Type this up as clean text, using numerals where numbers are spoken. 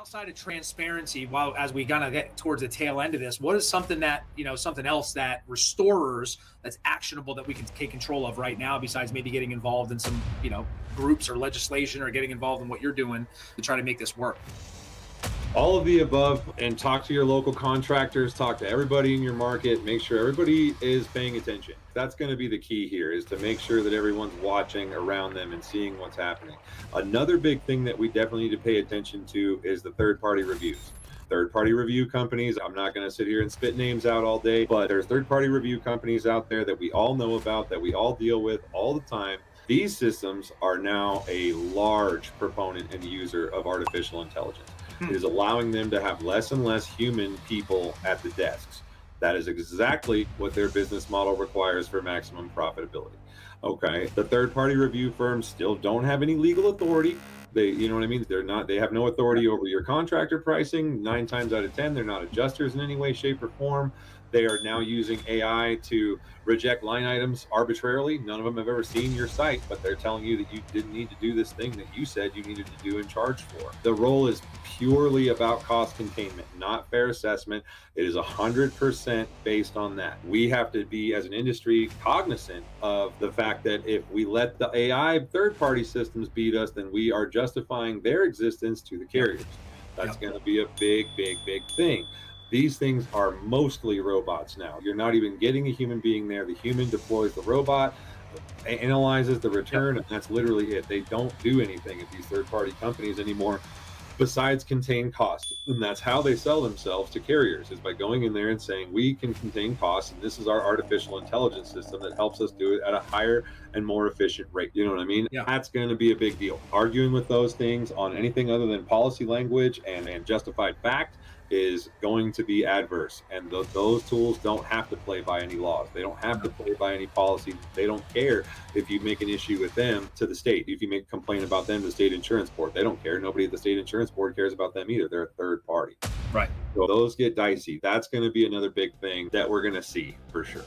outside of transparency, while as we kind of get towards the tail end of this, what is something that, something else that restorers that's actionable that we can take control of right now, besides maybe getting involved in some, groups or legislation, or getting involved in what you're doing to try to make this work? All of the above, and talk to your local contractors, talk to everybody in your market, make sure everybody is paying attention. That's going to be the key here, is to make sure that everyone's watching around them and seeing what's happening. Another big thing that we definitely need to pay attention to is the third party reviews. Third party review companies, I'm not going to sit here and spit names out all day, but there's third party review companies out there that we all know about, that we all deal with all the time. These systems are now a large proponent and user of artificial intelligence. It is allowing them to have less and less human people at the desks. That is exactly what their business model requires for maximum profitability. Okay. The third party review firms still don't have any legal authority. You know what I mean? They have no authority over your contractor pricing. 9 times out of 10, they're not adjusters in any way, shape, or form. They are now using AI to reject line items arbitrarily. None of them have ever seen your site, but they're telling you that you didn't need to do this thing that you said you needed to do and charge for. The role is purely about cost containment, not fair assessment. It is 100% based on that. We have to be, as an industry, cognizant of the fact that if we let the AI third party systems beat us, then we are justifying their existence to the Yep. carriers. That's Yep. going to be a big, big, big thing. These things are mostly robots now. You're not even getting a human being there. The human deploys the robot, analyzes the Yep. return, and that's literally it. They don't do anything at these third party companies anymore besides contain cost. And that's how they sell themselves to carriers, is by going in there and saying, we can contain costs, and this is our artificial intelligence system that helps us do it at a higher and more efficient rate. You know what I mean? Yeah. That's going to be a big deal. Arguing with those things on anything other than policy language and justified fact is going to be adverse. And those tools don't have to play by any laws. They don't have to No. play by any policy. They don't care if you make an issue with them to the state. If you make a complaint about them to the state insurance board, they don't care. Nobody at the state insurance board cares about them either. They're a third party. Right. So those get dicey. That's going to be another big thing that we're going to see for sure.